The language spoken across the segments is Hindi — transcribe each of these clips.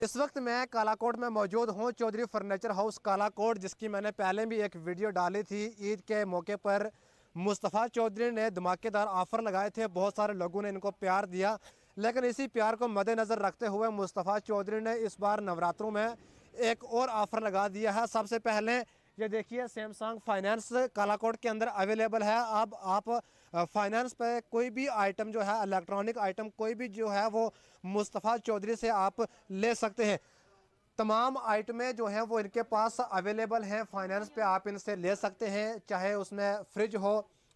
इस वक्त मैं कालाकोट में मौजूद हूँ, चौधरी फर्नीचर हाउस कालाकोट, जिसकी मैंने पहले भी एक वीडियो डाली थी। ईद के मौके पर मुस्तफ़ा चौधरी ने धमाकेदार ऑफ़र लगाए थे, बहुत सारे लोगों ने इनको प्यार दिया। लेकिन इसी प्यार को मद्देनज़र रखते हुए मुस्तफ़ा चौधरी ने इस बार नवरात्रों में एक और ऑफ़र लगा दिया है। सबसे पहले ये देखिए, सैमसंग फाइनेंस कालाकोट के अंदर अवेलेबल है। अब आप फाइनेंस पे कोई भी आइटम जो है, इलेक्ट्रॉनिक आइटम कोई भी जो है, वो मुस्तफ़ा चौधरी से आप ले सकते हैं। तमाम आइटमें जो हैं वो इनके पास अवेलेबल हैं। फाइनेंस पे आप इनसे ले सकते हैं, चाहे उसमें फ्रिज हो,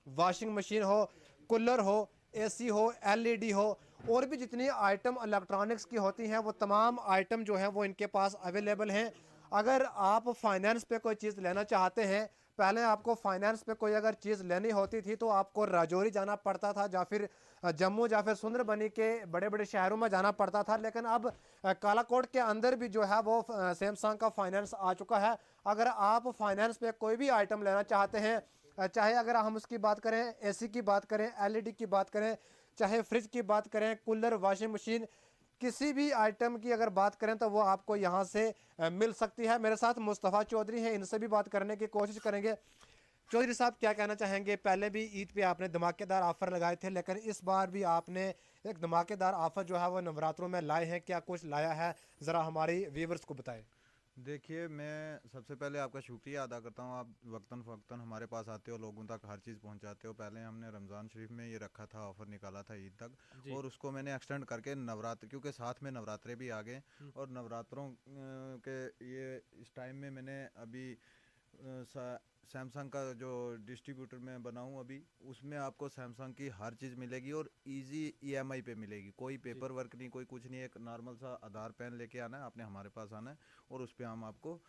वॉशिंग मशीन हो, कूलर हो, एसी हो, एलईडी हो, और भी जितनी आइटम इलेक्ट्रॉनिक्स की होती हैं वो तमाम आइटम जो हैं वो इनके पास अवेलेबल हैं। अगर आप फाइनेंस पे कोई चीज़ लेना चाहते हैं, पहले आपको फाइनेंस पे कोई अगर चीज़ लेनी होती थी तो आपको राजौरी जाना पड़ता था, या फिर जम्मू या फिर सुंदरबनी के बड़े बड़े शहरों में जाना पड़ता था। लेकिन अब कालाकोट के अंदर भी जो है वो सैमसंग का फाइनेंस आ चुका है। अगर आप फाइनेंस पे कोई भी आइटम लेना चाहते हैं, चाहे अगर हम उसकी बात करें, एसी की बात करें, एलईडी की बात करें, चाहे फ्रिज की बात करें, कूलर, वॉशिंग मशीन, किसी भी आइटम की अगर बात करें तो वो आपको यहाँ से मिल सकती है। मेरे साथ मुस्तफ़ा चौधरी हैं, इनसे भी बात करने की कोशिश करेंगे। चौधरी साहब, क्या कहना चाहेंगे? पहले भी ईद पे आपने धमाकेदार ऑफर लगाए थे, लेकिन इस बार भी आपने एक धमाकेदार ऑफर जो है वो नवरात्रों में लाए हैं। क्या कुछ लाया है, ज़रा हमारी व्यूवर्स को बताएं। देखिए, मैं सबसे पहले आपका शुक्रिया अदा करता हूँ। आप वक्तन फ़वक्तन हमारे पास आते हो, लोगों तक हर चीज़ पहुँचाते हो। पहले हमने रमज़ान शरीफ में ये रखा था, ऑफ़र निकाला था ईद तक, जी। और उसको मैंने एक्सटेंड करके नवरात्र, क्योंकि साथ में नवरात्रे भी आ गए। और नवरात्रों के ये इस टाइम में मैंने अभी सैमसंग का जो डिस्ट्रीब्यूटर मैं बनाऊँ अभी, उसमें आपको सैमसंग की हर चीज़ मिलेगी और इजी ईएमआई पे मिलेगी। कोई जी। पेपर वर्क नहीं, कोई कुछ नहीं। एक नॉर्मल सा आधार पैन लेके आना है आपने, हमारे पास आना है, और उस पर हम आपको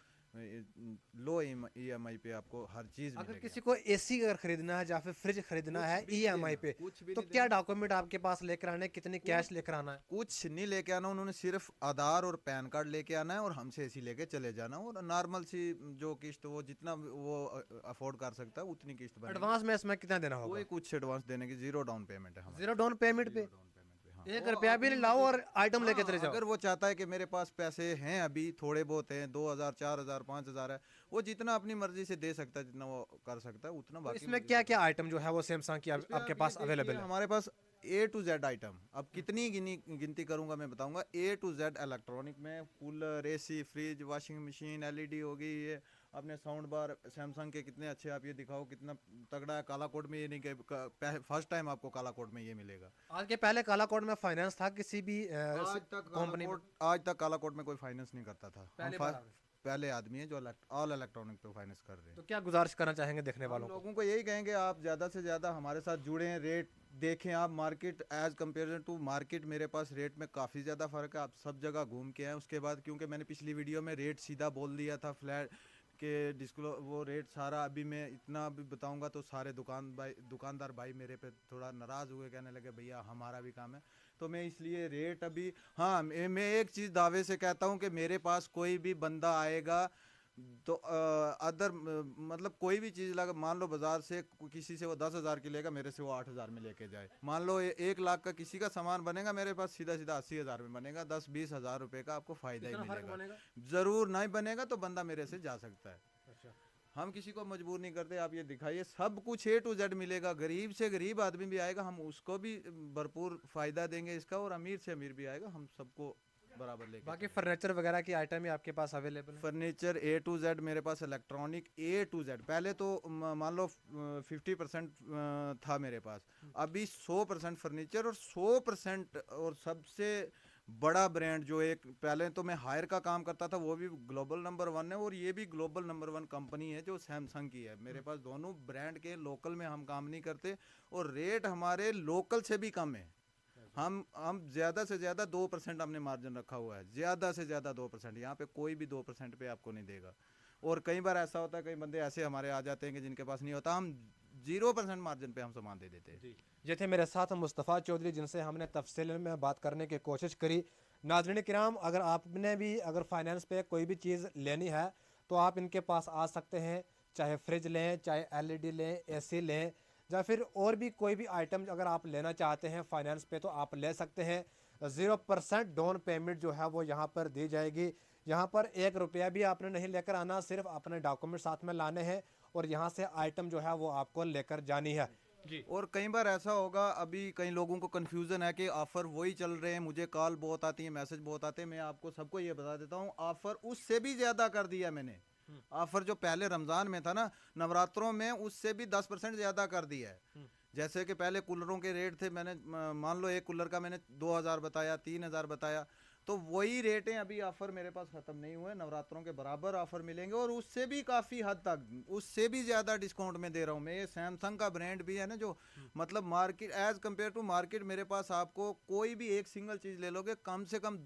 लो ईएमआई पे आपको हर चीज़ अगर मिलेगी। किसी को एसी अगर खरीदना है या फिर फ्रिज खरीदना कुछ है भी नहीं ईएमआई देना, पे, कुछ भी तो नहीं क्या देना, डॉक्यूमेंट आपके पास लेकर आने, कितनी कुछ कैश लेकर आना है? कुछ नहीं लेके आना। उन्होंने सिर्फ आधार और पैन कार्ड लेके आना है और हमसे एसी लेके चले जाना। और नॉर्मल सी जो किस्त, वो जितना वो अफोर्ड कर सकता है उतनी किस्त बनेगी। एडवांस में इसमें कितना देना कोई होगा? कुछ एडवांस देने की, जीरो डाउन पेमेंट है हमारी। जीरो डाउन पेमेंट पे? जीरो डाउन पेमेंट पे, हाँ। एक वो रुपया भी अपनी नहीं लाओ मर्जी से, और आइटम लेके चले हाँ, जाओ? अगर वो चाहता है कि मेरे पास पैसे हैं अभी थोड़े बहुत हैं, 2,000, 4,000, 5,000 है, वो जितना अपनी मर्जी से दे सकता है, जितना वो कर सकता है उतना, तो बाकी इसमें मर्जी क्या से क्या कर। आइटम जो है वो सैमसंग की इस पे आपके आप ये पास देखिए, अवेलेबल है? हमारे पास ए टू जेड आइटम, अब कितनी गिनती करूंगा मैं बताऊंगा। ए टू जेड इलेक्ट्रॉनिक में cooler, AC, fridge, washing machine, LED होगी, ये अपने साउंड बार सैमसंग के कितने अच्छे, आप ये दिखाओ कितना तगड़ा है। काला कोट में ये नहीं कि फर्स्ट टाइम आपको काला कोट में ये मिलेगा। आज के पहले कालाकोट में फाइनेंस था किसी भी कंपनी में? आज तक काला कोट में कोई फाइनेंस नहीं करता था। हम पहली बार आ गए? पहले आदमी है जो ऑल इलेक्ट्रॉनिक पे फाइनेंस कर रहे हैं। तो क्या गुजारिश करना चाहेंगे देखने हम वालों को? लोगों को यही कहेंगे, आप ज़्यादा से ज़्यादा हमारे साथ जुड़ें, रेट देखें आप। Market as comparison to market, मेरे पास रेट में काफ़ी ज़्यादा फ़र्क है। आप सब जगह घूम के आए उसके बाद, क्योंकि मैंने पिछली वीडियो में रेट सीधा बोल दिया था फ्लैट के वो रेट सारा अभी मैं इतना भी बताऊंगा तो सारे दुकानदार भाई मेरे पे थोड़ा नाराज़ हुए, कहने लगे भैया हमारा भी काम है। तो मैं इसलिए रेट अभी, हाँ, मैं एक चीज़ दावे से कहता हूँ कि मेरे पास कोई भी बंदा आएगा तो अदर मतलब कोई भी चीज़ लगा, मान लो बाजार से किसी से वो 10,000 की लेगा, मेरे से वो 8,000 में लेके जाए। मान लो 1 लाख का किसी का सामान बनेगा, मेरे पास सीधा सीधा 80,000 में बनेगा। 10-20 हज़ार रुपये का आपको फ़ायदा ही इतना फर्क मिलेगा। बनेगा? ज़रूर नहीं बनेगा तो बंदा मेरे से जा सकता है। अच्छा। हम किसी को मजबूर नहीं करते। आप ये दिखाइए, सब कुछ ए टू जेड मिलेगा। गरीब से गरीब आदमी भी आएगा, हम उसको भी भरपूर फ़ायदा देंगे इसका, और अमीर से अमीर भी आएगा, हम सबको बराबर लेके बाकी चलेंगे। फर्नीचर वगैरह की आइटम ही आपके पास अवेलेबल है? फर्नीचर ए टू जेड मेरे पास, इलेक्ट्रॉनिक ए टू जेड। पहले तो मान लो 50% था मेरे पास, अभी 100% फर्नीचर और 100%। और सबसे बड़ा ब्रांड जो, एक पहले तो मैं हायर का काम करता था, वो भी ग्लोबल नंबर 1 है, और ये भी ग्लोबल नंबर 1 कंपनी है जो सैमसंग की है। मेरे पास दोनों ब्रांड के, लोकल में हम काम नहीं करते, और रेट हमारे लोकल से भी कम है। हम ज़्यादा से ज़्यादा 2% हमने मार्जिन रखा हुआ है, ज़्यादा से ज़्यादा 2%। यहाँ पे कोई भी 2% पे आपको नहीं देगा। और कई बार ऐसा होता है, कई बंदे ऐसे हमारे आ जाते हैं कि जिनके पास नहीं होता, हम 0% मार्जिन पे हम सामान दे देते हैं। जी। ये थे मेरे साथ मुस्तफ़ा चौधरी, जिनसे हमने तफसील में बात करने की कोशिश करी। नाज़रीन किराम, अगर आपने भी अगर फाइनेंस पे कोई भी चीज़ लेनी है तो आप इनके पास आ सकते हैं। चाहे फ्रिज लें, चाहे एलईडी लें, एसी लें, या फिर और भी कोई भी आइटम अगर आप लेना चाहते हैं फाइनेंस पे तो आप ले सकते हैं। 0% डाउन पेमेंट जो है वो यहाँ पर दी जाएगी। यहाँ पर 1 रुपया भी आपने नहीं लेकर आना, सिर्फ अपने डॉक्यूमेंट साथ में लाने हैं और यहाँ से आइटम जो है वो आपको लेकर जानी है जी। और कई बार ऐसा होगा, अभी कई लोगों को कंफ्यूजन है कि ऑफर वही चल रहे हैं, मुझे कॉल बहुत आती है, मैसेज बहुत आते हैं। मैं आपको सबको ये बता देता हूँ, ऑफर उससे भी ज्यादा कर दिया मैंने। ऑफर जो पहले रमजान में था ना, नवरात्रों में, उससे भी 10% ज्यादा कर दिया है। जैसे कि पहले कूलरों के रेट थे, मैंने मान लो एक कूलर का मैंने 2000 बताया, 3000 बताया, तो वही रेट हैं अभी। ऑफर मेरे पास खत्म नहीं हुए, नवरात्रों के बराबर ऑफर मिलेंगे और उससे भी काफी हद तक, उससे भी ज्यादा डिस्काउंट में दे रहा हूँ मैं। ये सैमसंग का ब्रांड भी है ना, जो मतलब market as compare to market, मेरे पास आपको कोई भी एक सिंगल चीज ले लोगे कम से कम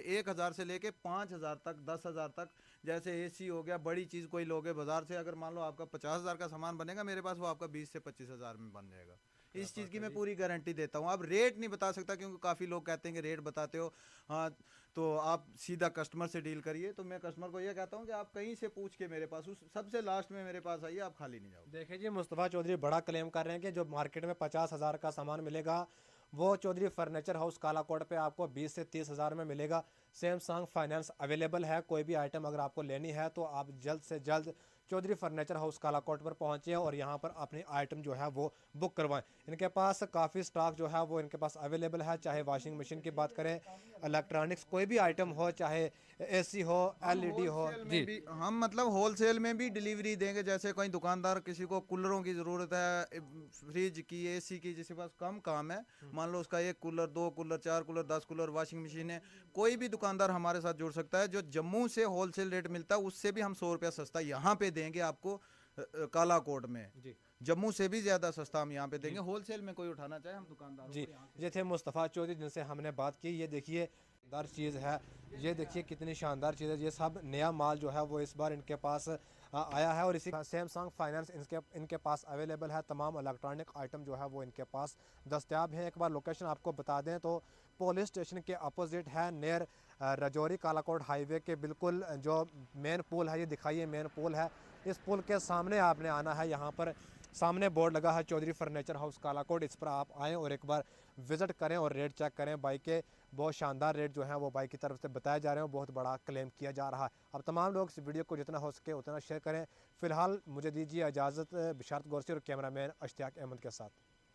1000 से लेके 5000 तक, 10,000 तक। जैसे एसी हो गया, बड़ी चीज कोई लोगे बाजार से, अगर मान लो आपका 50,000 का सामान बनेगा मेरे पास, वो आपका 20 से 25,000 में बन जाएगा। इस चीज़ की मैं पूरी गारंटी देता हूँ। अब रेट नहीं बता सकता क्योंकि काफ़ी लोग कहते हैं कि रेट बताते हो, हाँ, तो आप सीधा कस्टमर से डील करिए। तो मैं कस्टमर को ये कहता हूँ कि आप कहीं से पूछ के मेरे पास, उस सबसे लास्ट में मेरे पास आइए, आप खाली नहीं जाओगे। देखिए जी, मुस्तफ़ा चौधरी बड़ा क्लेम कर रहे हैं कि जो मार्केट में 50,000 का सामान मिलेगा वो चौधरी फर्नीचर हाउस कालाकोट पे आपको 20 से 30,000 में मिलेगा। सैमसंग फाइनेंस अवेलेबल है। कोई भी आइटम अगर आपको लेनी है तो आप जल्द से जल्द चौधरी फर्नीचर हाउस कालाकोट पर पहुंचे और यहाँ पर अपनी आइटम जो है वो बुक करवाएं। इनके पास काफ़ी स्टॉक जो है वो इनके पास अवेलेबल है। चाहे वॉशिंग मशीन की बात करें, इलेक्ट्रॉनिक्स कोई भी आइटम हो, चाहे एसी हो, एलईडी हो जी। हम मतलब होलसेल में भी डिलीवरी देंगे। जैसे कोई दुकानदार, किसी को कूलरों की ज़रूरत है, फ्रिज की, एसी की, जिसके पास कम काम है, मान लो उसका 1 cooler, 2 cooler, 4 cooler, 10 cooler, washing machine है, कोई भी दुकानदार हमारे साथ जुड़ सकता है। जो जम्मू से होलसेल रेट मिलता है उससे भी हम 100 रुपया सस्ता यहाँ पे देंगे आपको, काला कोट में जी जम्मू से भी ज़्यादा सस्ता हम यहाँ पे देंगे। होलसेल में कोई उठाना चाहे, हम दुकानदारों जी। को यहाँ से। ये थे मुस्तफ़ा चौधरी जिनसे हमने बात की। ये देखिए शानदार चीज़ है, ये देखिए कितनी शानदार चीज़ है। ये सब नया माल जो है वो इस बार इनके पास आया है और इसी सैमसंग फाइनेंस इनके पास अवेलेबल है। तमाम इलेक्ट्रॉनिक आइटम जो है वो इनके पास दस्तियाब हैं। एक बार लोकेशन आपको बता दें तो पुलिस स्टेशन के अपोजिट है, नियर राजौरी कालाकोट हाईवे के बिल्कुल जो मेन पुल है, ये दिखाइए मेन पुल है, इस पुल के सामने आपने आना है। यहाँ पर सामने बोर्ड लगा है चौधरी फर्नीचर हाउस कालाकोट, इस पर आप आएँ और एक बार विज़िट करें और रेट चेक करें। बाइक के बहुत शानदार रेट जो है वो बाइक की तरफ से बताए जा रहे हैं, बहुत बड़ा क्लेम किया जा रहा है। अब तमाम लोग इस वीडियो को जितना हो सके उतना शेयर करें। फिलहाल मुझे दीजिए इजाज़त, बिशारत गौरसी और कैमरामैन अश्तियाक अहमद के साथ।